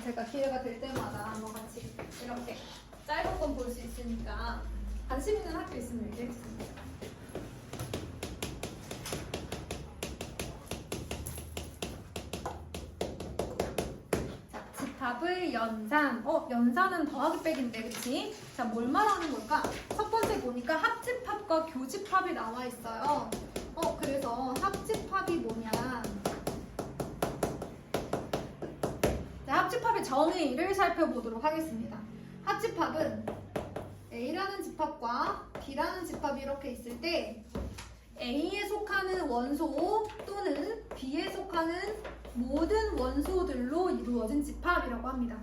제가 기회가 될 때마다 한번 같이 이렇게 짧은 건 볼 수 있으니까 관심 있는 학교 있으면 얘기해주세요. 자, 집합의 연산. 연산은 더하기 빼기인데, 그치? 자, 뭘 말하는 걸까? 첫 번째 보니까 합집합과 교집합이 나와 있어요. 그래서 합집합이 뭐냐? 합집합의 정의를 살펴보도록 하겠습니다. 합집합은 A라는 집합과 B라는 집합이 이렇게 있을 때 A에 속하는 원소 또는 B에 속하는 모든 원소들로 이루어진 집합이라고 합니다.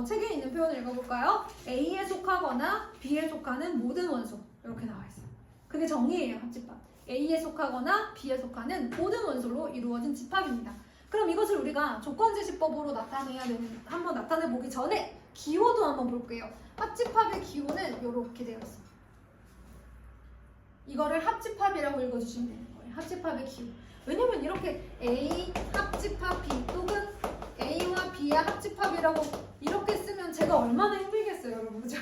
책에 있는 표현을 읽어볼까요? A에 속하거나 B에 속하는 모든 원소 이렇게 나와 있어요. 그게 정의예요. 합집합. A에 속하거나 B에 속하는 모든 원소로 이루어진 집합입니다. 그럼 이것을 우리가 조건제시법으로 한번 나타내 보기 전에 기호도 한번 볼게요. 합집합의 기호는 이렇게 되어 있습니다. 이거를 합집합이라고 읽어주시면 되는 거예요. 합집합의 기호. 왜냐면 이렇게 A 합집합 B 또는 A와 B의 합집합이라고 이렇게 쓰면 제가 얼마나 힘들겠어요, 여러분. 그죠?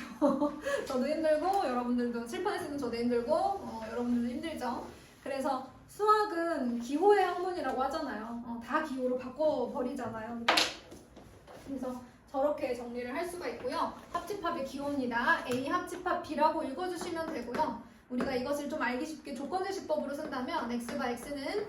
저도 힘들고 여러분들도 칠판에 쓰는 저도 힘들고 여러분들도 힘들죠. 그래서 수학은 기호의 학문이라고 하잖아요. 다 기호로 바꿔버리잖아요. 그래서 저렇게 정리를 할 수가 있고요. 합집합의 기호입니다. A 합집합 B라고 읽어주시면 되고요. 우리가 이것을 좀 알기 쉽게 조건제시법으로 쓴다면 X가 X는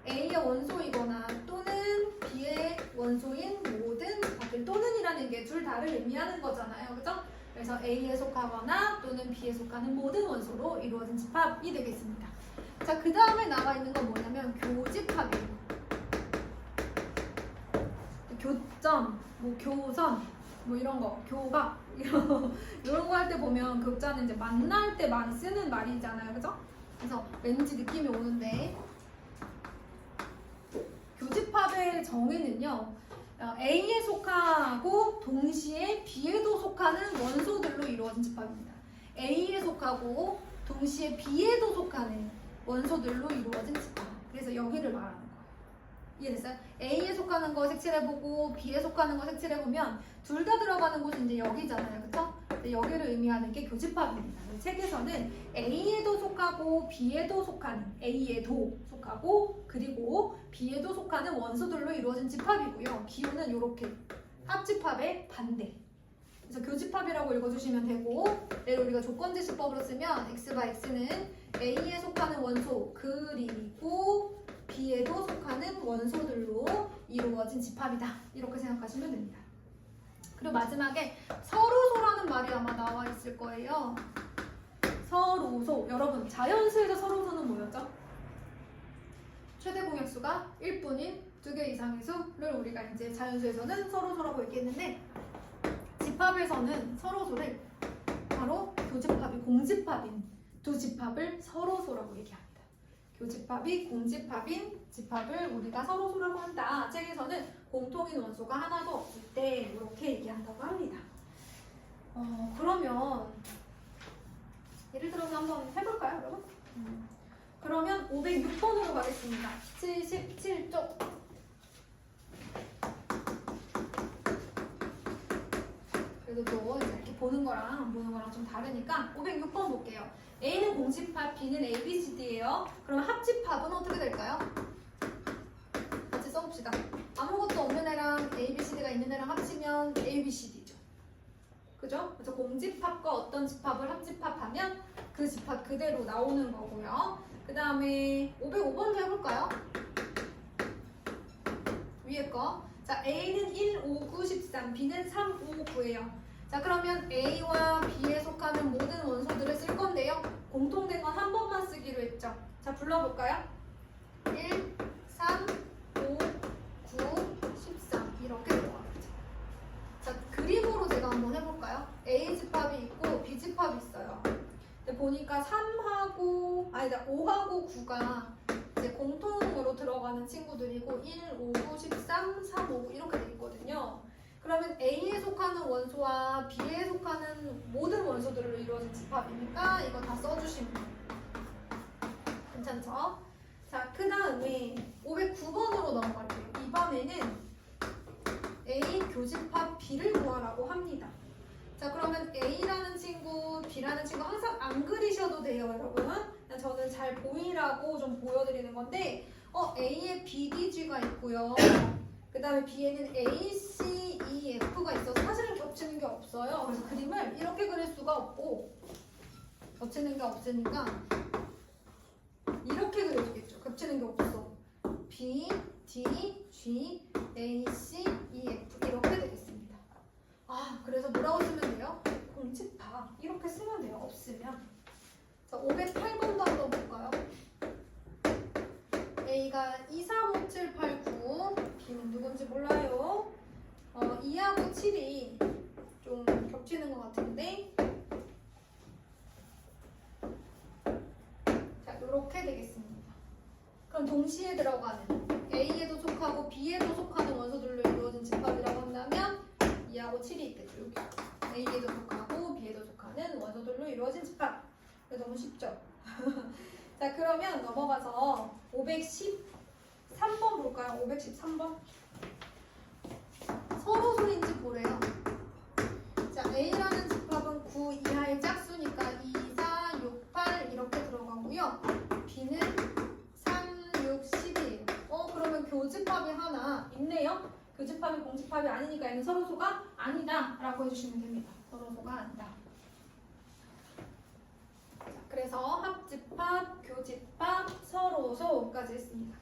A의 원소이거나 또는 B의 원소인 모든 집합들, 또는이라는 게 둘 다를 의미하는 거잖아요. 그죠? 그래서 A에 속하거나 또는 B에 속하는 모든 원소로 이루어진 집합이 되겠습니다. 자, 그 다음에 나와 있는 건 뭐냐면 교집합이에요. 교점, 교선, 이런 거, 교각 이런 거 할 때 보면 교자는 이제 만날 때 많이 쓰는 말이잖아요, 그죠? 그래서 왠지 느낌이 오는데 교집합의 정의는요, A에 속하고 동시에 B에도 속하는 원소들로 이루어진 집합입니다. A에 속하고 동시에 B에도 속하는 원소들로 이루어진 집합. 그래서 여기를 말하는 거예요. 이해됐어요? A에 속하는 거 색칠해보고 B에 속하는 거 색칠해보면 둘 다 들어가는 곳은 이제 여기잖아요. 그쵸? 여기를 의미하는 게 교집합입니다. 책에서는 A에도 속하고 B에도 속하는, A에도 속하고 그리고 B에도 속하는 원소들로 이루어진 집합이고요. 기호는 이렇게 합집합의 반대. 그래서 교집합이라고 읽어주시면 되고, 얘를 우리가 조건제시법으로 쓰면 X가 X는 A에 속하는 원소 그리고 B에도 속하는 원소들로 이루어진 집합이다. 이렇게 생각하시면 됩니다. 그리고 마지막에 서로소라는 말이 아마 나와 있을 거예요. 서로소. 여러분, 자연수에서 서로소는 뭐였죠? 최대 공약수가 1분인 2개 이상의 수를 우리가 이제 자연수에서는 서로소라고 얘기했는데, 집합에서는 서로소를 바로 교집합이 공집합인 두 집합을 서로소라고 얘기합니다. 교집합이 공집합인 집합을 우리가 서로소라고 한다. 책에서는 공통인 원소가 하나도 없을 때 이렇게 얘기한다고 합니다. 그러면 예를 들어서 한번 해볼까요, 여러분? 그러면 506번으로 가겠습니다. 77쪽. 그래도 또 이렇게 보는 거랑 안 보는 거랑 좀 다르니까 506번 볼게요. A는 공집합, B는 ABCD예요. 그럼 합집합은 어떻게 될까요? 같이 써봅시다. 아무것도 없는 애랑 ABCD가 있는 애랑 합치면 ABCD죠. 그죠? 그래서 공집합과 어떤 집합을 합집합하면 그 집합 그대로 나오는 거고요. 그 다음에 505번도 해볼까요? 위에 거. 자, A는 1, 5, 9, 13, B는 3, 5, 9예요. 자, 그러면 A와 B에 속하는 모든 원소들을 쓸 건데요. 공통된 건 한 번만 쓰기로 했죠. 자, 불러볼까요? 1, 3, 5, 9, 13 이렇게 들어가겠죠. 자, 그림으로 제가 한번 해볼까요? A 집합이 있고 B 집합이 있어요. 근데 보니까 5하고 9가 이제 공통으로 들어가는 친구들이고 1, 5, 9, 13, 3, 5 이렇게 돼 있거든요. 그러면 A에 속하는 원소와 B에 속하는 모든 원소들로 이루어진 집합이니까 이거 다 써주시면 돼요. 괜찮죠? 자, 그 다음에 509번으로 넘어갈게요. 이번에는 A 교집합 B를 구하라고 합니다. 자, 그러면 A라는 친구, B라는 친구 항상 안 그리셔도 돼요, 여러분. 저는 잘 보이라고 좀 보여드리는 건데, A에 BDG가 있고요. 그 다음에 B에는 A, C, E, F가 있어서 사실은 겹치는 게 없어요. 그래서 그림을 이렇게 그릴 수가 없고, 겹치는 게 없으니까 이렇게 그려주겠죠. 겹치는 게 없어. B, D, G, A, C, E, F 이렇게 되겠습니다. 그래서 뭐라고 쓰면 돼요? 공집합 이렇게 쓰면 돼요. 없으면. 자, 508번도 한번 볼까요? A가 2, 3, 5, 7, 8, 9 B는 누군지 몰라요. 2하고 7이 좀 겹치는 것 같은데 자, 이렇게 되겠습니다. 그럼 동시에 들어가는 A에도 속하고 B에도 속하는 원소들로 이루어진 집합이라고 한다면 2하고 7이 있겠죠. 여기 A에도 속하고 B에도 속하는 원소들로 이루어진 집합. 너무 쉽죠? 자, 그러면 넘어가서 513번 볼까요? 513번. 서로 소인지 보래요. 자, A라는 집합은 9 이하의 짝수니까 2, 4, 6, 8 이렇게 들어가고요. B는 3, 6, 10이에요. 그러면 교집합이 하나 있네요. 교집합이 공집합이 아니니까 얘는 서로소가 아니다 라고 해주시면 됩니다. 서로소가 아니다. 그래서 합집합, 교집합, 서로소까지 했습니다.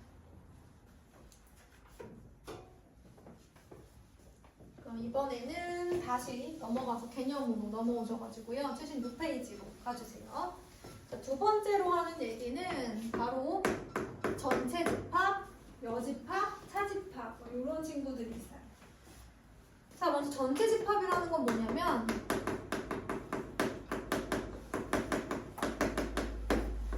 그럼 이번에는 다시 넘어가서 개념으로 넘어오셔가지고요. 최신 6페이지로 가주세요. 자, 두 번째로 하는 얘기는 바로 전체 집합, 여집합, 차집합 이런 친구들이 있어요. 자, 먼저 전체 집합이라는 건 뭐냐면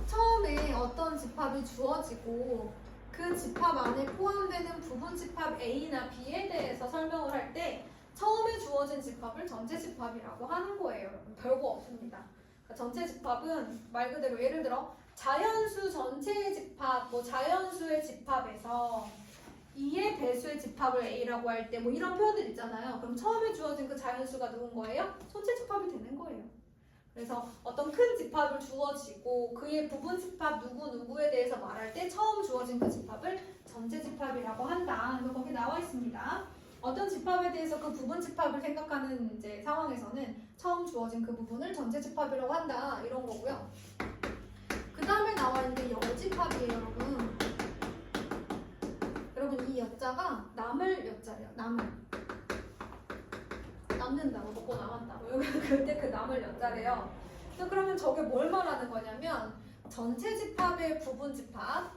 처음에 어떤 집합이 주어지고 그 집합 안에 포함되는 부분 집합 A나 B에 대해서 설명을 할 때 처음에 주어진 집합을 전체 집합이라고 하는 거예요. 여러분. 별거 없습니다. 그러니까 전체 집합은 말 그대로 예를 들어 자연수 전체의 집합, 자연수의 집합에서 2의 배수의 집합을 A라고 할 때 이런 표현들 있잖아요. 그럼 처음에 주어진 그 자연수가 누군 거예요? 전체 집합이 되는 거예요. 그래서 어떤 큰 집합을 주어지고 그의 부분 집합 누구누구에 대해서 말할 때 처음 주어진 그 집합을 전체 집합이라고 한다. 그래서 거기 나와 있습니다. 어떤 집합에 대해서 그 부분 집합을 생각하는 이제 상황에서는 처음 주어진 그 부분을 전체 집합이라고 한다. 이런 거고요. 그 다음에 나와 있는 게 여집합이에요, 여러분. 여러분, 이 여자가 남을 여자래요. 남는다고, 먹고 남았다고. 여기 그때 그 남을 여자래요. 그러면 저게 뭘 말하는 거냐면 전체 집합의 부분 집합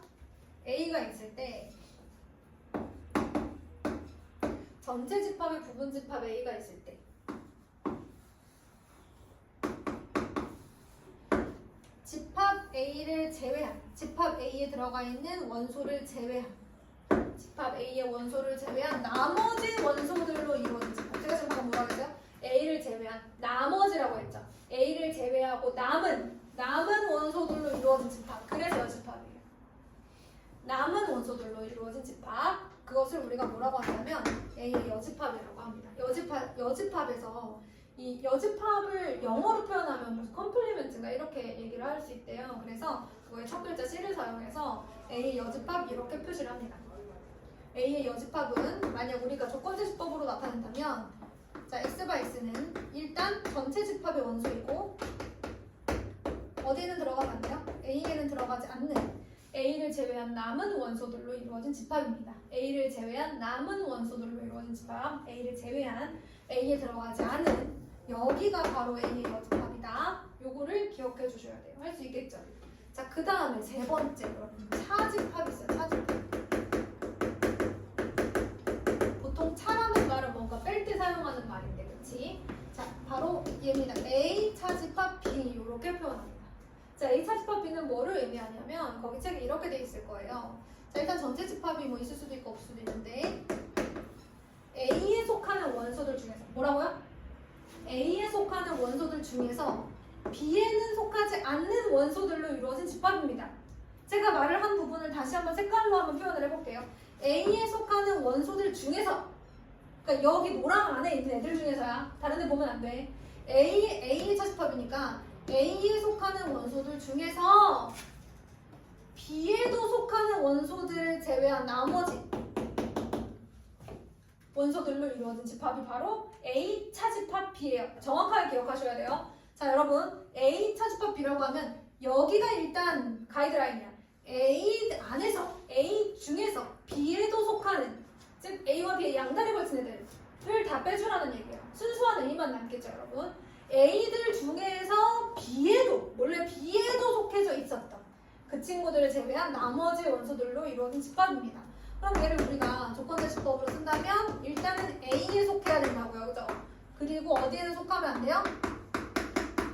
A가 있을 때 전체 집합의 부분 집합 A가 있을 때 집합 A를 제외한 집합 A에 들어가 있는 원소를 제외한 집합 A의 원소를 제외한 나머지 원소들로 이루어진 집합. 제가 지금 방금 뭐라고 했어요? A를 제외한 나머지라고 했죠. A를 제외하고 남은 원소들로 이루어진 집합. 그래서 여집합이에요. 남은 원소들로 이루어진 집합. 그것을 우리가 뭐라고 하냐면 A의 여집합이라고 합니다. 여집합에서 이 여집합을 영어로 표현하면 무슨 컴플리멘트인가 이렇게 얘기를 할 수 있대요. 그래서 그거의 첫 글자 C를 사용해서 A의 여집합 이렇게 표시를 합니다. A의 여집합은 만약 우리가 조건제시법으로 나타낸다면 자, X/X는 일단 전체 집합의 원소이고 어디는 들어가면 안 돼요? A에는 들어가지 않는 A를 제외한 남은 원소들로 이루어진 집합입니다. A를 제외한 남은 원소들로 이루어진 집합, A를 제외한 A에 들어가지 않은 여기가 바로 A의 여집합이다. 요거를 기억해 주셔야 돼요. 할 수 있겠죠? 자, 그 다음에 세 번째 여러분 차집합이 있어요. 차집합. 보통 차라는 말은 뭔가 뺄 때 사용하는 말인데, 그렇지? 자, 바로 얘입니다. A 차집합 B 이렇게 표현합니다. 자, A 차집합 B는 뭐를 의미하냐면 거기 책에 이렇게 돼 있을 거예요. 자, 일단 전체 집합이 있을 수도 있고 없을 수도 있는데 A에 속하는 원소들 중에서 뭐라고요? A에 속하는 원소들 중에서 B에는 속하지 않는 원소들로 이루어진 집합입니다. 제가 말을 한 부분을 다시 한번 색깔로 한번 표현을 해볼게요. A에 속하는 원소들 중에서 그러니까 여기 노랑 안에 있는 애들 중에서야. 다른 데 보면 안 돼. A의 차집합이니까 A에 속하는 원소들 중에서 B에도 속하는 원소들을 제외한 나머지 원소들로 이루어진 집합이 바로 A 차집합 B예요. 정확하게 기억하셔야 돼요. 자, 여러분 A 차집합 B라고 하면 여기가 일단 가이드라인이야. A 안에서 A 중에서 B에도 속하는, 즉 A와 B의 양다리 걸친 애들을 다 빼주라는 얘기예요. 순수한 A만 남겠죠, 여러분. A들 중에서 B에도, 원래 B에도 속해져 있었던 그 친구들을 제외한 나머지 원소들로 이루어진 집합입니다. 그럼 얘를 우리가 조건제시법으로 쓴다면 일단은 A에 속해야 된다고요, 그죠? 그리고 어디에는 속하면 안 돼요?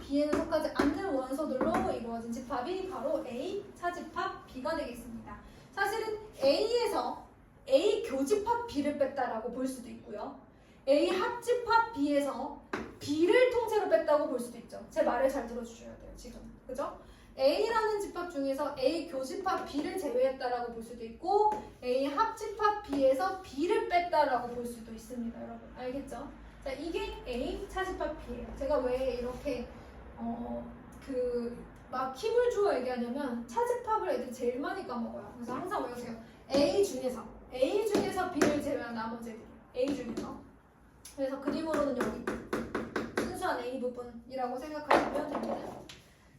B에는 속하지 않는 원소들로 이루어진 집합이 바로 A 차집합 B가 되겠습니다. 사실은 A에서 A 교집합 B를 뺐다라고 볼 수도 있고요. A 합집합 B에서 B를 통째로 뺐다고 볼 수도 있죠. 제 말을 잘 들어주셔야 돼요, 지금. 그죠? A라는 집합 중에서 A 교집합 B를 제외했다라고 볼 수도 있고 A 합집합 B에서 B를 뺐다라고 볼 수도 있습니다, 여러분. 알겠죠? 자, 이게 A 차집합 B예요. 제가 왜 이렇게 막 힘을 주어 얘기하냐면 차집합을 애들이 제일 많이 까먹어요. 그래서 항상 외우세요. A 중에서 B를 제외한 나머지 애들. A 중에서. 그래서 그림으로는 여기 순수한 A 부분이라고 생각하시면 됩니다.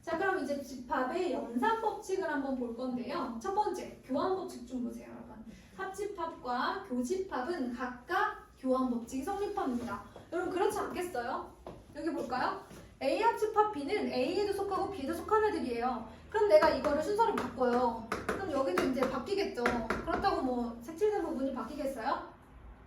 자, 그럼 이제 집합의 연산 법칙을 한번 볼 건데요. 첫 번째, 교환 법칙 좀 보세요, 여러분. 합집합과 교집합은 각각 교환 법칙이 성립합니다. 여러분 그렇지 않겠어요? 여기 볼까요? A 합집합 B는 A에도 속하고 B에도 속한 애들이에요. 그럼 내가 이거를 순서를 바꿔요. 그럼 여기도 이제 바뀌겠죠. 그렇다고 뭐 색칠된 부분이 바뀌겠어요?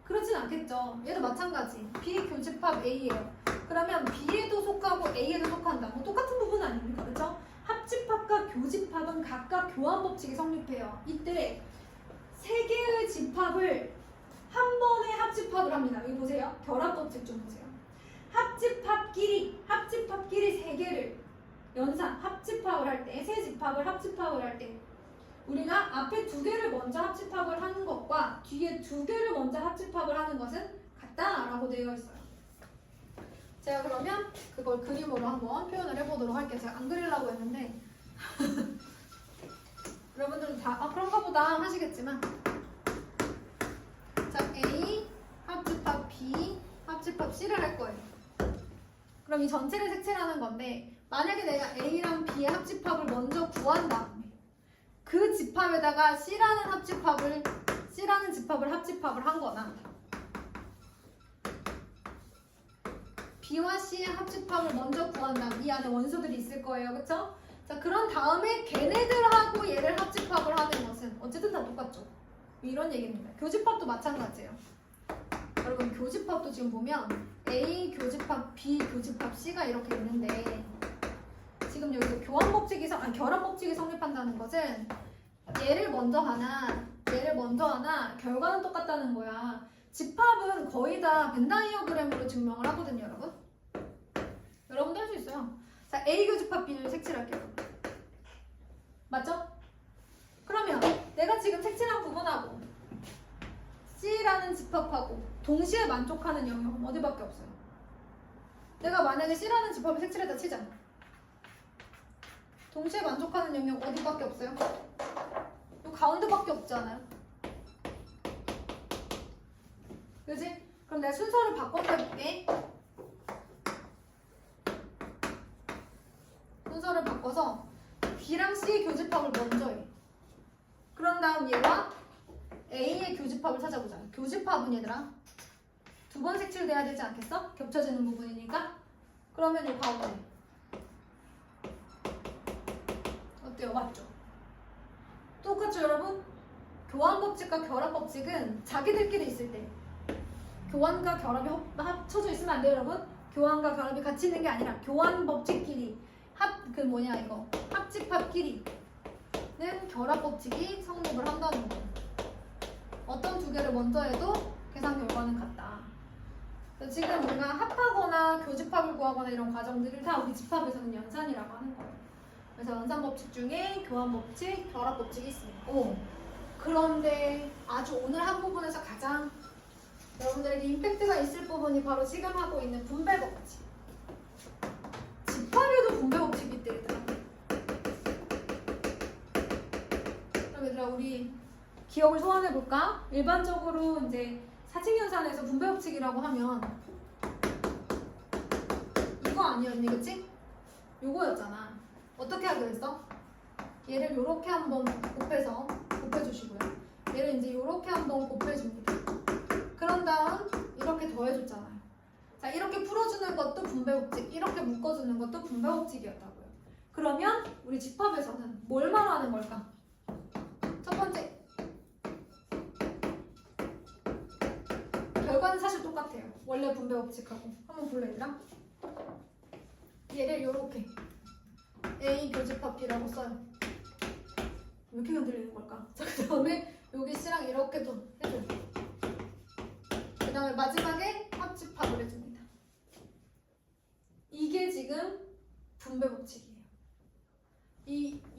그렇진 않겠죠. 얘도 마찬가지. B 교집합 A예요. 그러면 B에도 속하고 A에도 속한다. 뭐 똑같은 부분 아닙니까? 그렇죠? 합집합과 교집합은 각각 교환 법칙이 성립해요. 이때 세 개의 집합을 한 번에 합집합을 합니다. 여기 보세요. 결합 법칙 좀 보세요. 합집합끼리 세 개를 연산 합집합을 할 때, 세 집합을 합집합을 할 때 우리가 앞에 두 개를 먼저 합집합을 하는 것과 뒤에 두 개를 먼저 합집합을 하는 것은 같다라고 되어 있어요. 제가 그러면 그걸 그림으로 한번 표현을 해보도록 할게요. 제가 안 그리려고 했는데 여러분들은 다 그런가 보다 하시겠지만, 자, A 합집합 B 합집합 C를 할 거예요. 그럼 이 전체를 색칠하는 건데, 만약에 내가 A랑 B의 합집합을 먼저 구한 다음에 그 집합에다가 C라는 집합을 합집합을 한 거나 B와 C의 합집합을 먼저 구한 다음 이 안에 원소들이 있을 거예요. 그쵸? 자, 그런 다음에 걔네들하고 얘를 합집합을 하는 것은 어쨌든 다 똑같죠. 이런 얘기입니다. 교집합도 마찬가지예요. 여러분 교집합도 지금 보면 A 교집합 B 교집합 C가 이렇게 있는데, 지금 여기서 결합 법칙이 성립한다는 것은 얘를 먼저 하나 결과는 똑같다는 거야. 집합은 거의 다 벤 다이어그램으로 증명을 하거든요, 여러분. 여러분도 할 수 있어요. 자, A 교집합 B를 색칠할게요. 맞죠? 그러면 내가 지금 색칠한 부분하고 C라는 집합하고 동시에 만족하는 영역은 어디밖에 없어요. 내가 만약에 C라는 집합을 색칠했다 치자. 동시에 만족하는 영역 어디밖에 없어요? 이 가운데밖에 없잖아요. 그지? 그럼 내가 순서를 바꿔볼게. 순서를 바꿔서 B랑 C의 교집합을 먼저 해. 그런 다음 얘와 A의 교집합을 찾아보자. 교집합은 얘들아 두 번 색칠돼야 되지 않겠어? 겹쳐지는 부분이니까. 그러면 이 가운데 어때요? 맞죠? 똑같죠, 여러분? 교환 법칙과 결합 법칙은 자기들끼리 있을 때 교환과 결합이 합쳐져 있으면 안 돼요, 여러분. 교환과 결합이 같이 있는 게 아니라 교환 법칙끼리 합집합끼리는 결합 법칙이 성립을 한다는 거예요. 어떤 두 개를 먼저 해도 계산 결과는 같다. 지금 우리가 합하거나 교집합을 구하거나 이런 과정들을 다 우리 집합에서는 연산이라고 하는 거예요. 그래서 연산 법칙 중에 교환 법칙, 결합 법칙이 있습니다. 그런데 아주 오늘 한 부분에서 가장 여러분들에게 임팩트가 있을 부분이 바로 지금 하고 있는 분배 법칙. 집합에도 분배 법칙이 있대, 얘들아. 그럼 얘들아, 우리 기억을 소환해볼까? 일반적으로 이제 사칙연산에서 분배 법칙이라고 하면 이거 아니었니, 그치? 요거였잖아. 어떻게 하기로 했어? 얘를 요렇게 한번 곱해주시고요. 얘를 이제 요렇게 한번 곱해줍니다. 그런 다음 이렇게 더해줬잖아요. 자, 이렇게 풀어주는 것도 분배법칙, 이렇게 묶어주는 것도 분배법칙이었다고요. 그러면 우리 집합에서는 뭘 말하는 걸까? 첫 번째, 결과는 사실 똑같아요. 원래 분배법칙하고. 한번 볼래, 얘들아? 얘를 요렇게 A 교집합 B라고 써요. 왜 이렇게 흔들리는 걸까? 자, 그 다음에 여기 C랑 이렇게 또 해줘요. 그 다음에 마지막에 합집합을 해줍니다. 이게 지금 분배 법칙이에요.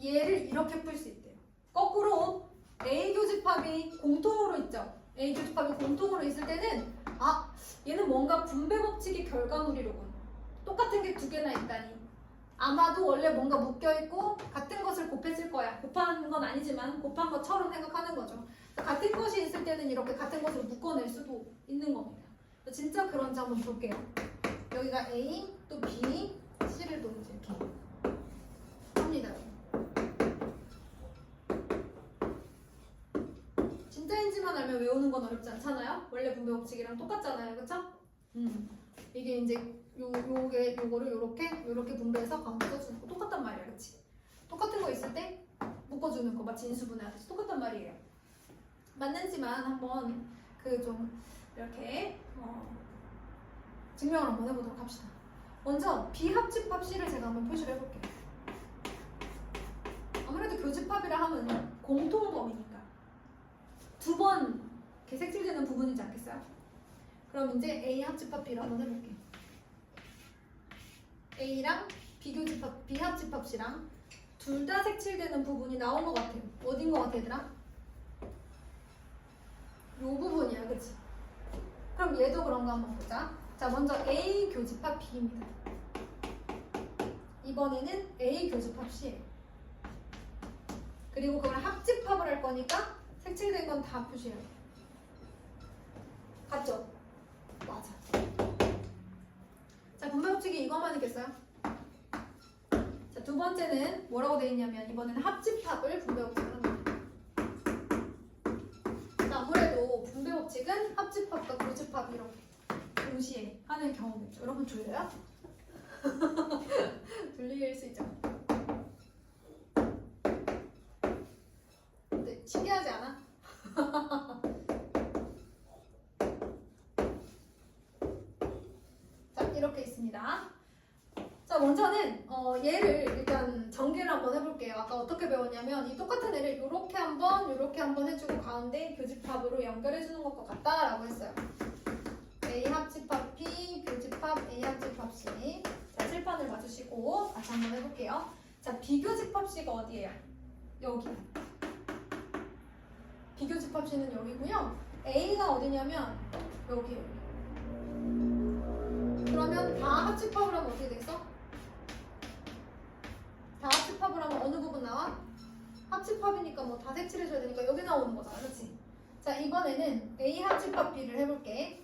얘를 이렇게 풀 수 있대요. 거꾸로 A 교집합이 공통으로 있죠. A 교집합이 공통으로 있을 때는 얘는 뭔가 분배 법칙의 결과물이로군. 똑같은 게 두 개나 있다니. 아마도 원래 뭔가 묶여있고 같은 것을 곱했을 거야. 곱한 건 아니지만 곱한 것처럼 생각하는 거죠. 같은 것이 있을 때는 이렇게 같은 것을 묶어낼 수도 있는 겁니다. 진짜 그런지 한번 볼게요. 여기가 A, 또 B, C를 또 이렇게 합니다. 진짜인지만 알면 외우는 건 어렵지 않잖아요? 원래 분배 법칙이랑 똑같잖아요. 그쵸? 이게 이제 요거를 요렇게 분배해서 가운데 써주는 거 똑같단 말이야, 그치? 똑같은 거 있을 때 묶어주는 거 마치 인수분해하듯이 똑같단 말이에요. 맞는지만 한번 좀 이렇게 증명을 한번 해보도록 합시다. 먼저 비합집합 C를 제가 한번 표시를 해볼게요. 아무래도 교집합이라 하면 공통범위니까 두 번 이렇게 색칠되는 부분이지 않겠어요? 그럼 이제 A 합집합 B를 한번 해볼게요. A랑 비합집합 C랑 둘 다 색칠되는 부분이 나온 것 같아요. 어딘 것 같아, 얘들아? 요 부분이야, 그치? 그럼 얘도 그런 거 한번 보자. 자, 먼저 A 교집합 B입니다. 이번에는 A 교집합 C예요. 그리고 그걸 합집합을 할 거니까 색칠된 건 다 표시해요. 같죠? 맞아. 자, 분배 법칙이 이것만 있겠어요? 자, 두 번째는 뭐라고 되어 있냐면 이번에는 합집합을 분배 법칙을 합니다. 자, 아무래도 분배 법칙은 합집합과 교집합 이렇게 동시에 하는 경우가 있죠. 여러분 졸려요? 졸릴 수 있죠. 근데 신기하지 않아? 자, 이렇게 있습니다. 자, 먼저는 얘를 일단 전개를 한번 해볼게요. 아까 어떻게 배웠냐면 이 똑같은 애를 이렇게 한번 해주고 가운데 교집합으로 연결해주는 것과 같다라고 했어요. A 합집합 B, 교집합 A 합집합 C. 자, 칠판을 봐주시고 같이 한번 해볼게요. 자, 비교집합 C가 어디예요? 여기. 비교집합 C는 여기고요. A가 어디냐면 여기예요. 그러면 다 합집합을 하면 어떻게 되겠어? 다 합집합을 하면 어느 부분 나와? 합집합이니까 뭐 다 색칠해줘야 되니까 여기 나오는 거잖아, 그렇지? 자, 이번에는 A 합집합 B를 해볼게.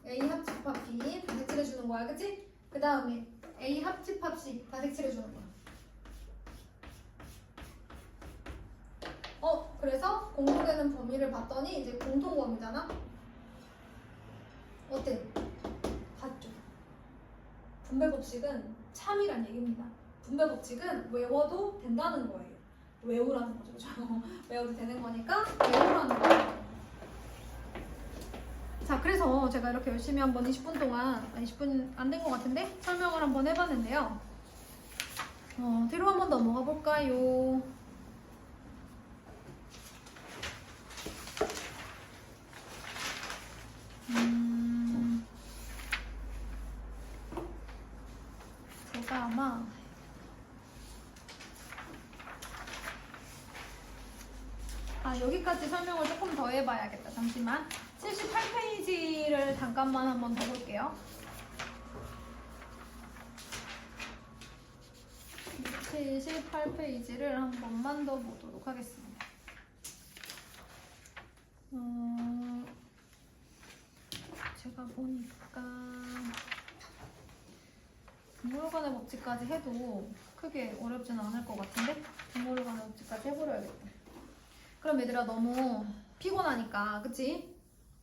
A 합집합 B 다 색칠해주는 거야, 그치? 그 다음에 A 합집합 C 다 색칠해주는 거야. 그래서 공통되는 범위를 봤더니 이제 공통범위잖아? 어때? 같죠? 분배법칙은 참이란 얘기입니다. 분배법칙은 외워도 된다는 거예요. 외우라는 거죠. 외워도 되는 거니까 외우라는 거예요. 자, 그래서 제가 이렇게 열심히 한번 20분 동안, 20분 안 된 것 같은데 설명을 한번 해봤는데요. 뒤로 한번 넘어가 볼까요? 제가 아마 여기까지 설명을 조금 더 해봐야겠다. 잠시만. 78페이지를 잠깐만 한번 더 볼게요. 78페이지를 한 번만 더 보도록 하겠습니다. 제가 보니까 동물간의 법칙까지 해도 크게 어렵지는 않을 것 같은데 동물간의 법칙까지 해버려야겠다. 그럼 얘들아 너무 피곤하니까 그치?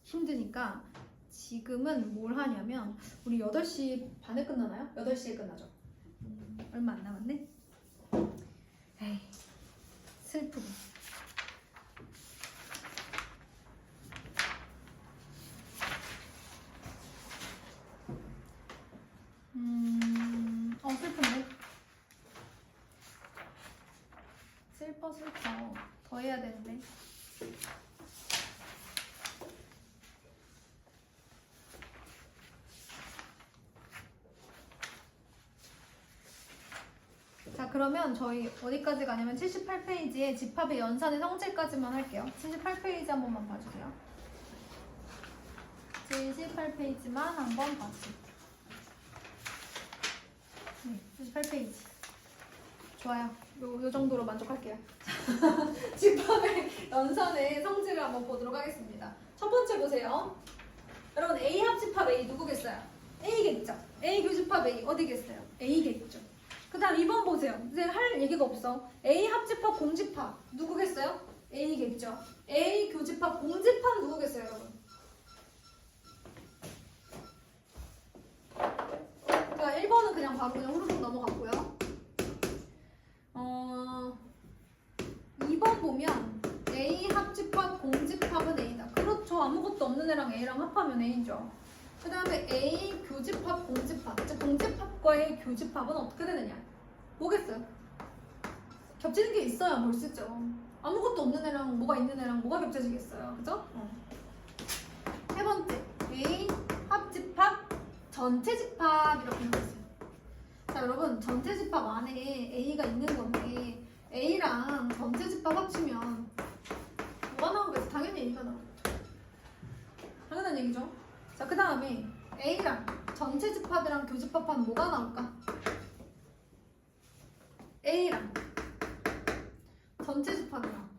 힘드니까 지금은 뭘 하냐면 우리 8시 반에 끝나나요? 8시에 끝나죠? 얼마 안 남았네? 에이 슬프고 슬픈데? 슬퍼 더 해야 되는데 자 그러면 저희 어디까지 가냐면 78페이지에 집합의 연산의 성질까지만 할게요. 78페이지 한 번만 봐주세요. 78페이지만 한번 봐주세요. 네, 78페이지 좋아요. 요 정도로 만족할게요. 집합의 연산의 성질을 한번 보도록 하겠습니다. 첫 번째 보세요. 여러분 A 합집합 A 누구겠어요? A겠죠? A 교집합 A 어디겠어요? A겠죠? 그 다음 2번 보세요. 이제 할 얘기가 없어. A 합집합 공집합 누구겠어요? A겠죠? A 교집합 공집합 누구겠어요 여러분? 자 1번은 그냥 바로 그냥 후루룩 넘어갔고요. 2번 보면 A 합집합 공집합은 A다. 그렇죠. 아무것도 없는 애랑 A랑 합하면 A죠. 그 다음에 A 교집합 공집합. 즉 공집합과의 교집합은 어떻게 되느냐? 뭐겠어요? 겹치는 게 있어야 볼 수 있죠. 아무것도 없는 애랑 뭐가 있는 애랑 뭐가 겹쳐지겠어요. 그죠? 세 번째 A 합집합 전체 집합 이렇게 해봤어요. 자 여러분 전체 집합 안에 A가 있는 건데 A랑 전체 집합 합치면 뭐가 나오겠어? 당연히 A가 나오겠죠. 당연한 얘기죠. 자 그 다음에 A랑 전체 집합이랑 교집합하면 뭐가 나올까? A랑 전체 집합이랑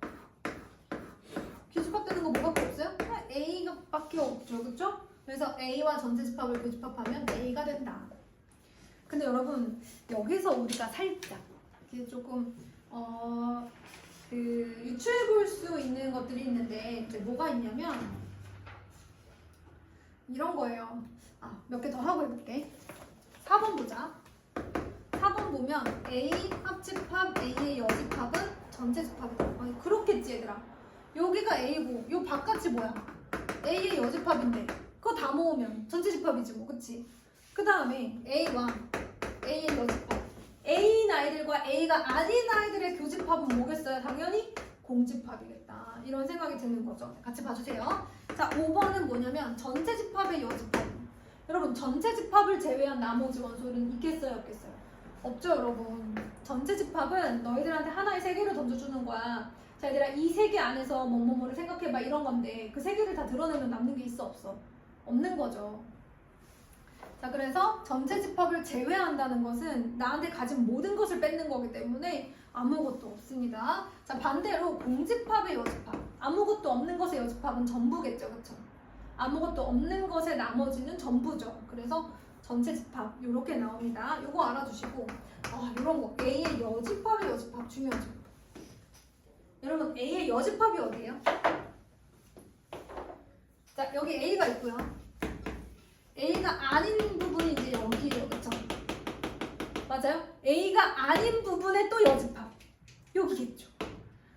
교집합되는 거 뭐밖에 없어요? A가 밖에 없죠. 그쵸? 그래서 A와 전체 집합을 교집합하면 A가 된다. 근데 여러분 여기서 우리가 살짝 이게 조금 그 유추해 볼 수 있는 것들이 있는데 이제 뭐가 있냐면 이런 거예요. 몇 개 더 하고 해볼게. 4번 보자. 4번 보면 A 합집합 A의 여집합은 전체 집합이다. 아니 그렇겠지 얘들아. 여기가 A고 요 바깥이 뭐야? A의 여집합인데 그거 다 모으면 전체 집합이지 뭐. 그치? 그 다음에 A와 A의 여집합 A인 아이들과 A가 아닌 아이들의 교집합은 뭐겠어요? 당연히 공집합이겠다. 이런 생각이 드는 거죠. 같이 봐주세요. 자 5번은 뭐냐면 전체 집합의 여집합. 여러분 전체 집합을 제외한 나머지 원소는 있겠어요? 없겠어요? 없죠 여러분. 전체 집합은 너희들한테 하나의 세 개를 던져주는 거야. 자 얘들아 이 세 개 안에서 뭐뭐뭐를 생각해봐 이런 건데 그 세 개를 다 드러내면 남는 게 있어 없어? 없는 거죠. 자 그래서 전체 집합을 제외한다는 것은 나한테 가진 모든 것을 뺏는 거기 때문에 아무것도 없습니다. 자 반대로 공집합의 여집합 아무것도 없는 것의 여집합은 전부겠죠. 그쵸? 아무것도 없는 것의 나머지는 전부죠. 그래서 전체 집합 이렇게 나옵니다. 이거 알아주시고 이런 거 A의 여집합의 여집합 중요하죠. 여러분 A의 여집합이 어디예요? 자 여기 A가 있고요. A가 아닌 부분이 이제 여기예요. 그쵸? 맞아요? A가 아닌 부분에 또 여집합 여기겠죠.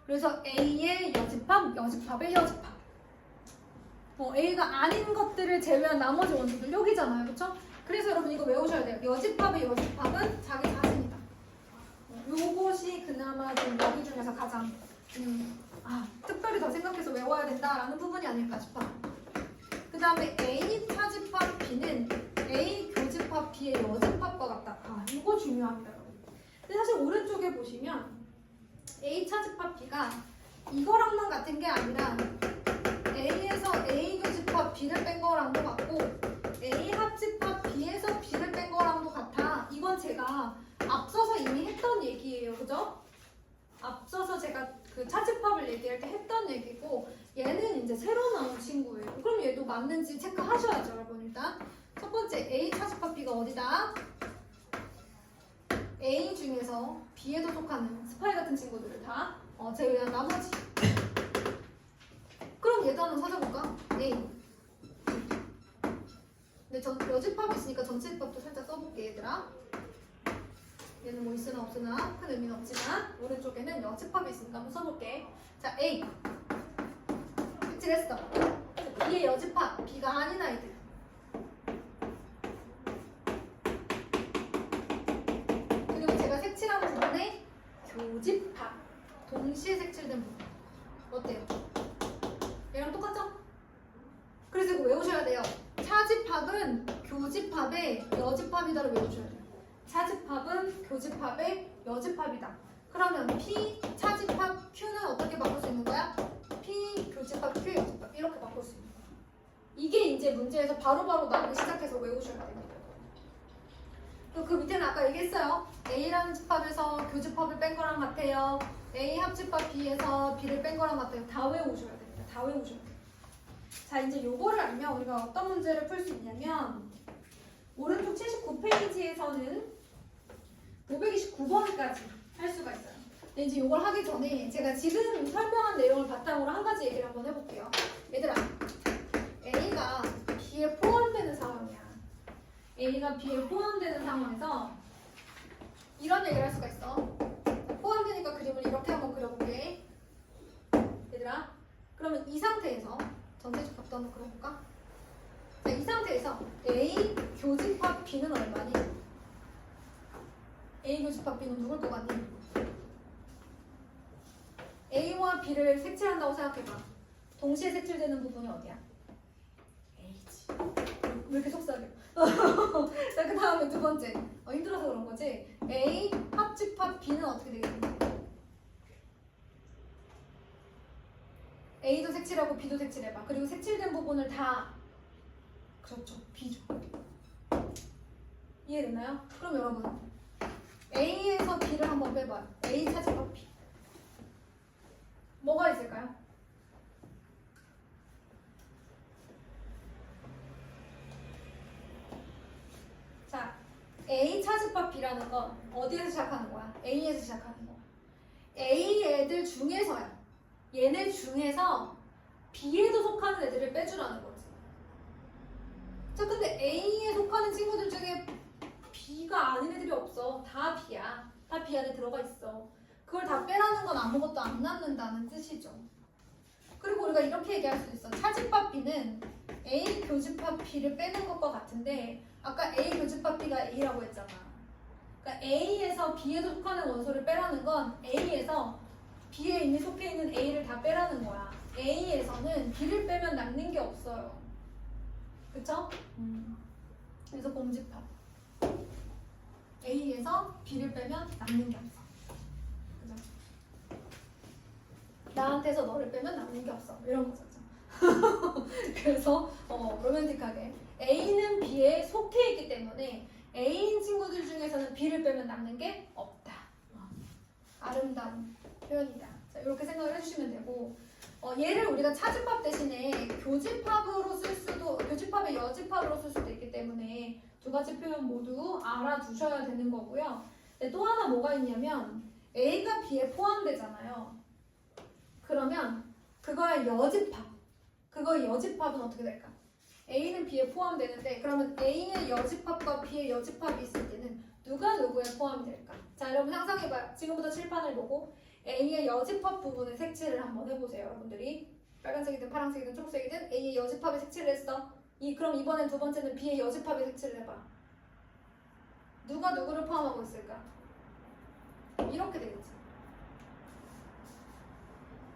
그래서 A의 여집합, 여집합의 여집합 A가 아닌 것들을 제외한 나머지 원소들 여기잖아요. 그쵸? 그래서 여러분 이거 외우셔야 돼요. 여집합의 여집합은 자기 자신이다. 요것이 그나마 좀 여기 중에서 가장 특별히 더 생각해서 외워야 된다라는 부분이 아닐까 싶어요. 그 다음에 A 차집합 B는 A 교집합 B의 여집합과 같다. 이거 중요합니다. 근데 사실 오른쪽에 보시면 A 차집합 B가 이거랑만 같은 게 아니라 A에서 A 교집합 B를 뺀 거랑도 같고 A 합집합 B에서 B를 뺀 거랑도 같아. 이건 제가 앞서서 이미 했던 얘기예요. 그죠? 앞서서 제가 그 차집합을 얘기할 때 했던 얘기고 얘는 이제 새로 나온 친구예요. 그럼 얘도 맞는지 체크하셔야죠, 여러분. 일단 첫 번째 A 차집합 B가 어디다? A 중에서 B에도 속하는 스파이 같은 친구들을 다 제외한 나머지. 그럼 얘도 한번 찾아볼까? A. 근데 여집합이 있으니까 전체 집합도 살짝 써볼게, 얘들아. 얘는 뭐 있으나 없으나 큰 의미는 없지만 오른쪽에는 여집합이 있으니까 한번 써볼게. 자, A. 색칠했어. B의 여집합, B가 아닌 아이들. 그리고 제가 색칠한 부분에 교집합, 동시에 색칠된 부분. 어때요? 얘랑 똑같죠? 그래서 이거 외우셔야 돼요. 차집합은 교집합의 여집합이다를 외우셔야 돼요. 차집합은 교집합의 여집합이다. 그러면 P 차집합 Q는 어떻게 바꿀 수 있는 거야? P 교집합 Q 여집합 이렇게 바꿀 수 있는 거야. 이게 이제 문제에서 바로바로 나오기 시작해서 외우셔야 됩니다. 그 밑에는 아까 얘기했어요. A라는 집합에서 교집합을 뺀 거랑 같아요. A 합집합 B에서 B를 뺀 거랑 같아요. 다 외우셔야 됩니다. 다 외우셔야 돼요. 자, 이제 요거를 알면 우리가 어떤 문제를 풀 수 있냐면 오른쪽 79페이지에서는 529번까지 할 수가 있어요. 근데 이제 요걸 하기 전에 제가 지금 설명한 내용을 바탕으로 한 가지 얘기를 한번 해볼게요. 얘들아, A가 B에 포함되는 상황이야. A가 B에 포함되는 상황에서 이런 얘기를 할 수가 있어. 포함되니까 그림을 이렇게 한번 그려볼게. 얘들아, 그러면 이 상태에서 전체집합도 한번 그려볼까? 자, 이 상태에서 A 교집합 B는 얼마니? A 교집합 B는 누굴 것 같니? A와 B를 색칠한다고 생각해봐. 동시에 색칠되는 부분이 어디야? A지. 왜 이렇게 속삭여? 자, 그 다음에 두 번째. 힘들어서 그런 거지? A 합집합 B는 어떻게 되겠니? A도 색칠하고 B도 색칠해봐. 그리고 색칠된 부분을 다 그렇죠. B죠. 이해됐나요? 그럼 여러분 A에서 B를 한번 빼봐요. A 차집합 B. 뭐가 있을까요? 자, A 차집합 B라는 건 어디에서 시작하는 거야? A에서 시작하는 거야. A 애들 중에서야. 얘네 중에서 B에도 속하는 애들을 빼주라는 거지. 자, 근데 A에 속하는 친구들 중에 B가 아닌 애들이 없어. 다 B야. 다 B 안에 들어가 있어. 그걸 다 빼라는 건 아무것도 안 남는다는 뜻이죠. 그리고 우리가 이렇게 얘기할 수 있어. 차집합 B는 A 교집합 B를 빼는 것과 같은데 아까 A 교집합 B가 A라고 했잖아. 그러니까 A에서 B에 속하는 원소를 빼라는 건 A에서 B에 이미 속해 있는 A를 다 빼라는 거야. A에서는 B를 빼면 남는 게 없어요. 그쵸? 그래서 공집합. A에서 B를 빼면 남는 게 없어. 그죠? 나한테서 너를 빼면 남는 게 없어. 이런 거죠. 그래서 로맨틱하게 A는 B에 속해 있기 때문에 A인 친구들 중에서는 B를 빼면 남는 게 없다. 아름다운 표현이다. 자, 이렇게 생각을 해주시면 되고 얘를 우리가 차집합 대신에 교집합으로 쓸 수도 교집합의 여집합으로 쓸 수도 있기 때문에 두 가지 표현 모두 알아두셔야 되는 거고요. 또 하나 뭐가 있냐면 A가 B에 포함되잖아요. 그러면 그거의 여집합 그거의 여집합은 어떻게 될까? A는 B에 포함되는데 그러면 A의 여집합과 B의 여집합이 있을 때는 누가 누구에 포함이 될까? 자, 여러분 상상해봐요. 지금부터 칠판을 보고 A의 여집합 부분을 색칠을 한번 해보세요. 여러분들이 빨간색이든 파란색이든 초록색이든 A의 여집합에 색칠을 했어. 그럼 이번엔 두 번째는 B의 여집합에 색칠을 해봐. 누가 누구를 포함하고 있을까? 이렇게 되겠지.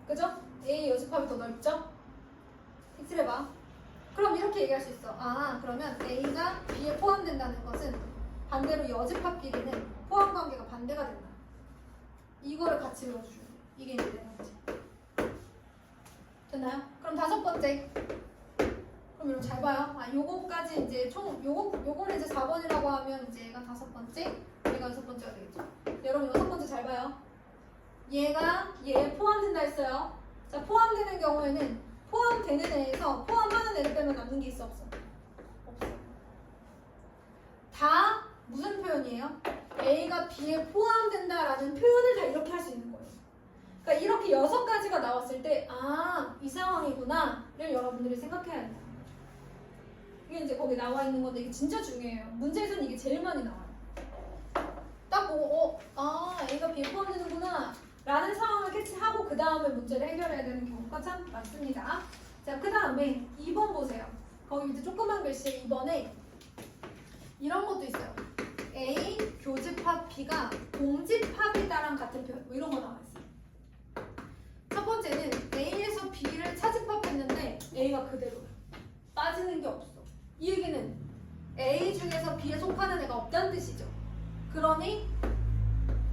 그죠? A의 여집합이 더 넓죠? 색칠해봐. 그럼 이렇게 얘기할 수 있어. 아, 그러면 A가 B에 포함된다는 것은 반대로 여집합끼리는 포함 관계가 반대가 된다. 이거를 같이 읽어주셔야 돼요. 이게 이제 되는 거지. 됐나요? 그럼 다섯 번째. 그럼 이거 잘 봐요. 요거까지 이제 총 요거를 이제 4번이라고 하면 이제 얘가 5번째, 얘가 6번째가 되겠죠. 여러분 6번째 잘 봐요. 얘가 얘에 포함된다 했어요. 자, 포함되는 경우에는 포함되는 애에서 포함하는 애를 빼면 남는 게 있어 없어? 없어. 다 무슨 표현이에요? A가 B에 포함된다라는 표현을 다 이렇게 할 수 있는 거예요. 그러니까 이렇게 6가지가 나왔을 때 이 상황이구나를 여러분들이 생각해야 돼요. 이게 이제 거기 나와 있는 건데 이게 진짜 중요해요. 문제에서는 이게 제일 많이 나와요. 딱 보고 A가 B에 포함되는구나 라는 상황을 캐치하고 그 다음에 문제를 해결해야 되는 경우가 참 많습니다. 자, 그 다음에 2번 보세요. 거기 밑에 조그만 글씨에 2번에 이런 것도 있어요. A 교집합 B가 공집합이다랑 같은 표현 뭐 이런 거 나와 있어요. 첫 번째는 A에서 B를 차집합했는데 A가 그대로야. 빠지는 게 없어. 이 얘기는 A 중에서 B에 속하는 애가 없다는 뜻이죠. 그러니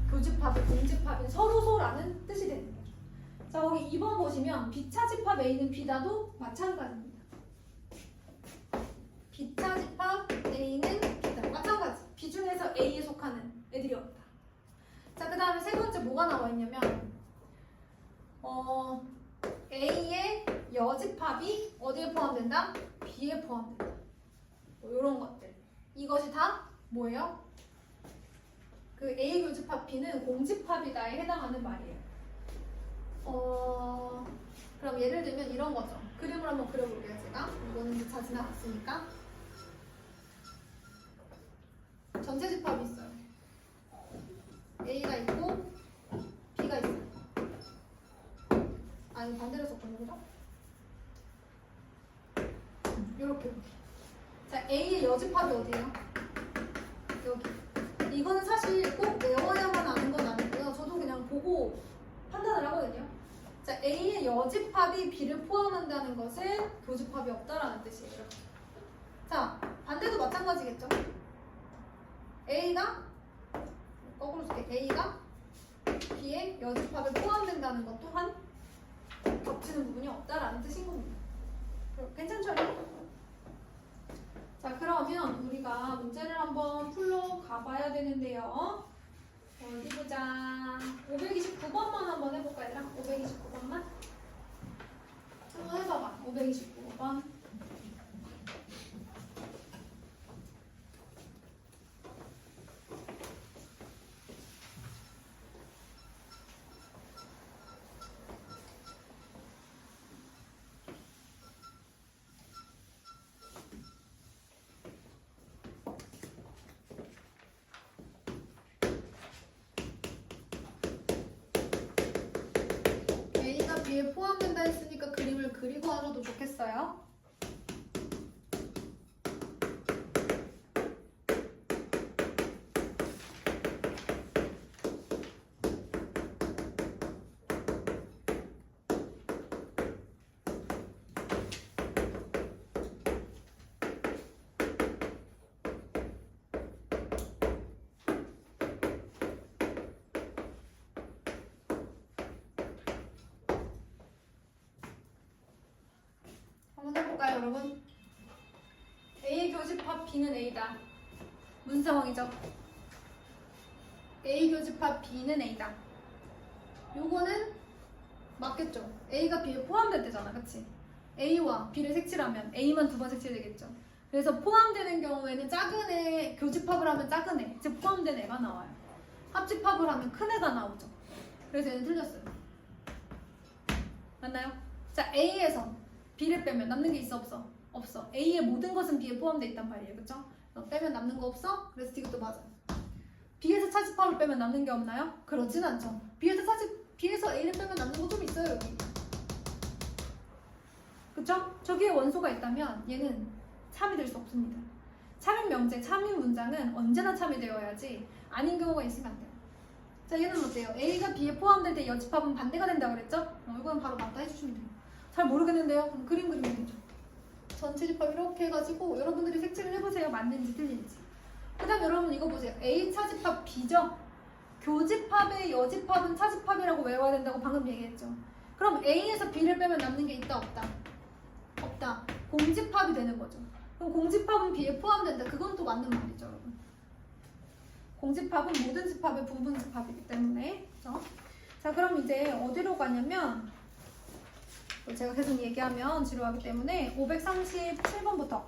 교집합이 공집합인 서로소라는 뜻이 되는 거죠. 자, 거기 2번 보시면 B차집합 A는 B다도 마찬가지입니다. B차집합 A는 B다 마찬가지. B 중에서 A에 속하는 애들이 없다. 자, 그 다음에 세 번째 뭐가 나와 있냐면 A의 여집합이 어디에 포함된다? B에 포함된다. 뭐 이런 것들. 이것이 다 뭐예요? 그 A 교집합 B는 공집합이다에 해당하는 말이에요. 그럼 예를 들면 이런 거죠. 그림을 한번 그려볼게요, 제가. 이거는 이제 다 지나갔으니까. 전체 집합이 있어요. A가 있고 B가 있어요. 이거 반대로 썼거든요, 그죠? 요렇게. 자, A의 여집합이 어디예요? 여기. 이거는 사실 꼭 외워야만 아는 건 아니고요. 저도 그냥 보고 판단을 하거든요. 자, A의 여집합이 B를 포함한다는 것은 교집합이 없다라는 뜻이에요. 자, 반대도 마찬가지겠죠? A가 거꾸로 쓸게. A가 B의 여집합에 포함된다는 것 또한 겹치는 부분이 없다라는 뜻인 겁니다. 괜찮죠? 자, 그러면 우리가 문제를 한번 풀러 가봐야 되는데요. 어디 보자. 529번만 한번 해볼까, 얘들아? 529번만? 한번 해봐봐. 529번. A가 B에 포함된다 했으니까 그림을 그리고 하셔도 좋겠어요. 한번 해볼까요, 여러분? A 교집합 B는 A다. 무슨 상황이죠? A 교집합 B는 A다. 요거는 맞겠죠? A가 B에 포함될 때잖아, 그치? A와 B를 색칠하면 A만 2번 색칠되겠죠? 그래서 포함되는 경우에는 작은 애, 교집합을 하면 작은 애, 즉 포함된 애가 나와요. 합집합을 하면 큰 애가 나오죠. 그래서 얘는 틀렸어요. 맞나요? 자, A에서 B를 빼면 남는 게 있어 없어? 없어. A의 모든 것은 B에 포함되어 있단 말이에요. 그쵸? 빼면 남는 거 없어? 그래서 이것도 맞아요. B에서 차집합을 빼면 남는 게 없나요? 그렇진 않죠. B에서 A를 빼면 남는 거 좀 있어요, 여기. 그쵸? 저기에 원소가 있다면 얘는 참이 될 수 없습니다. 참인 명제, 참인 문장은 언제나 참이 되어야지 아닌 경우가 있으면 안 돼요. 자, 얘는 어때요? A가 B에 포함될 때 여집합은 반대가 된다고 그랬죠? 이거는 바로 맞다 해주시면 돼요. 잘 모르겠는데요? 그럼 그림 그리면 되죠. 전체 집합 이렇게 해가지고 여러분들이 색칠을 해보세요. 맞는지 틀린지. 그 다음 여러분 이거 보세요. A 차집합 B죠? 교집합의 여집합은 차집합이라고 외워야 된다고 방금 얘기했죠. 그럼 A에서 B를 빼면 남는 게 있다 없다? 없다. 공집합이 되는 거죠. 그럼 공집합은 B에 포함된다. 그건 또 맞는 말이죠, 여러분. 공집합은 모든 집합의 분분집합이기 때문에. 그렇죠? 자, 그럼 이제 어디로 가냐면 제가 계속 얘기하면 지루하기 때문에 537번부터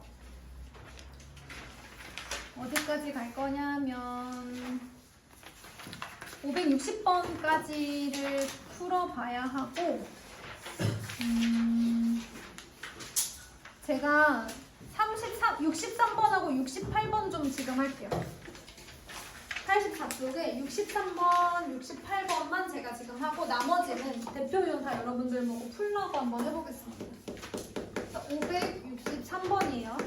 어디까지 갈 거냐면 560번까지를 풀어봐야 하고 제가 63번하고 68번 좀 지금 할게요. 84쪽에 63번, 68번만 제가 지금 하고 나머지는 대표이론 다 여러분들 보고 풀라고 한번 해보겠습니다. 563번이에요.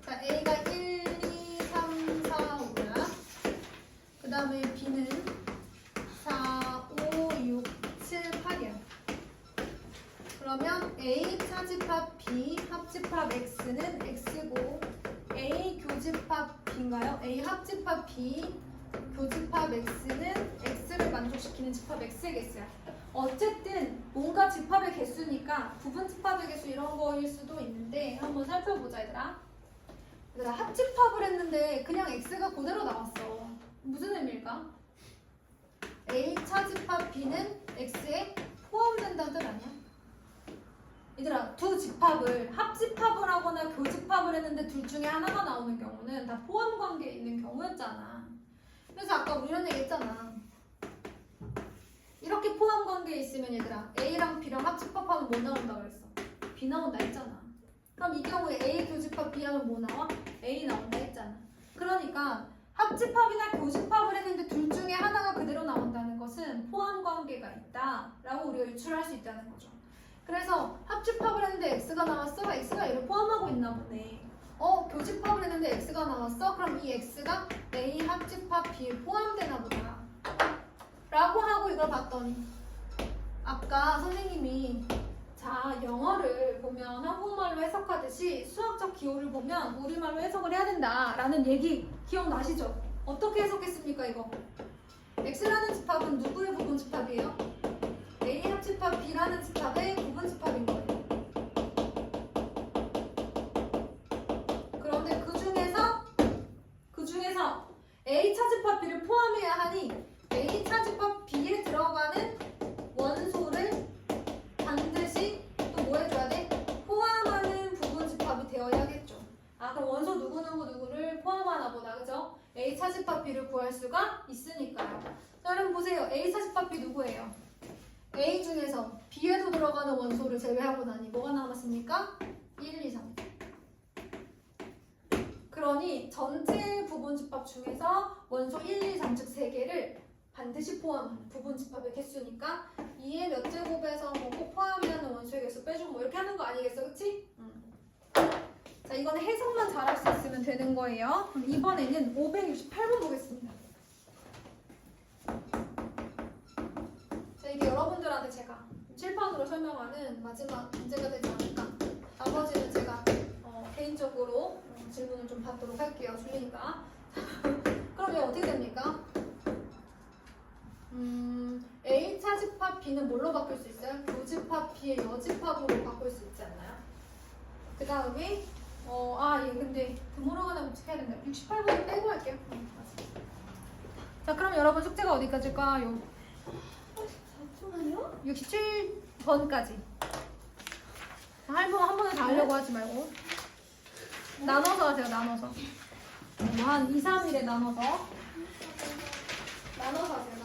자, A가 1, 2, 3, 4, 5야. 그 다음에 B는 4, 5, 6, 7, 8이야. 그러면 A 차집합 B 합집합 X는 X고 A 교집합 B인가요? A 합집합 B 교집합 X는 X를 만족시키는 집합 X의 개수야. 어쨌든 뭔가 집합의 개수니까 부분 집합의 개수 이런 거일 수도 있는데 한번 살펴보자 얘들아. 얘들아 합집합을 했는데 그냥 X가 그대로 나왔어. 무슨 의미일까? A 차집합 B는 X에 포함된다는 뜻 아니야? 얘들아 두 집합을 합집합을 하거나 교집합을 했는데 둘 중에 하나가 나오는 경우는 다 포함 관계에 있는 경우였잖아. 그래서 아까 우리 이런 얘기 했잖아. 이렇게 포함 관계에 있으면 얘들아 A랑 B랑 합집합하면 뭐 나온다 그랬어? B 나온다 했잖아. 그럼 이 경우에 A 교집합 B 하면 뭐 나와? A 나온다 했잖아. 그러니까 합집합이나 교집합을 했는데 둘 중에 하나가 그대로 나온다는 것은 포함 관계가 있다 라고 우리가 유출할 수 있다는 거죠. 그래서 합집합을 했는데 X가 나왔어? X가 얘를 포함하고 있나 보네. 교집합을 했는데 X가 나왔어? 그럼 이 X가 A 합집합 B에 포함되나 보다 라고 하고 이걸 봤더니 아까 선생님이 자 영어를 보면 한국말로 해석하듯이 수학적 기호를 보면 우리말로 해석을 해야 된다라는 얘기 기억나시죠? 어떻게 해석했습니까 이거? X라는 집합은 누구의 부분 집합이에요? A 합집합 B라는 집합의 부분 집합인 거예요. 그런데 그 중에서 A 차집합 B를 포함해야 하니 A 차집합 B에 들어가는 원소를 반드시 또 뭐 해줘야 돼? 포함하는 부분 집합이 되어야겠죠. 아 그럼 원소 누구를 포함하나 보다. 그죠? A 차집합 B를 구할 수가 있으니까요. 자 여러분 보세요. A 차집합 B 누구예요? A 중에서 B에도 들어가는 원소를 제외하고 나니 뭐가 남았습니까? 1, 2, 3. 그러니 전체 부분집합 중에서 원소 1, 2, 3 즉 3개를 반드시 포함하는 부분집합의 개수니까 2의 몇 제곱에서 뭐 꼭 포함해야 하는 원소의 개수 빼주고 뭐 이렇게 하는 거 아니겠어? 그치? 자 이거는 해석만 잘할 수 있으면 되는 거예요. 그럼 이번에는 568번 보겠습니다. 이게 여러분들한테 제가 칠판으로 설명하는 마지막 문제가 되지 않을까. 나머지는 제가 개인적으로 질문을 좀 받도록 할게요. 줄리니까. 그러면 어떻게 됩니까? A 차집합 B는 뭘로 바꿀 수 있어요? 교집합 B의 여집합으로 바꿀 수 있지 않나요? 그 다음에 얘 근데 드물어가 나면 어떻게 해야 된다. 68번 빼고 할게요. 자 그럼 여러분 숙제가 어디까지일까요? 67번까지. 한 번에 다 하려고 하지 말고 나눠서 하세요. 나눠서 한 2, 3일에 나눠서 하세요.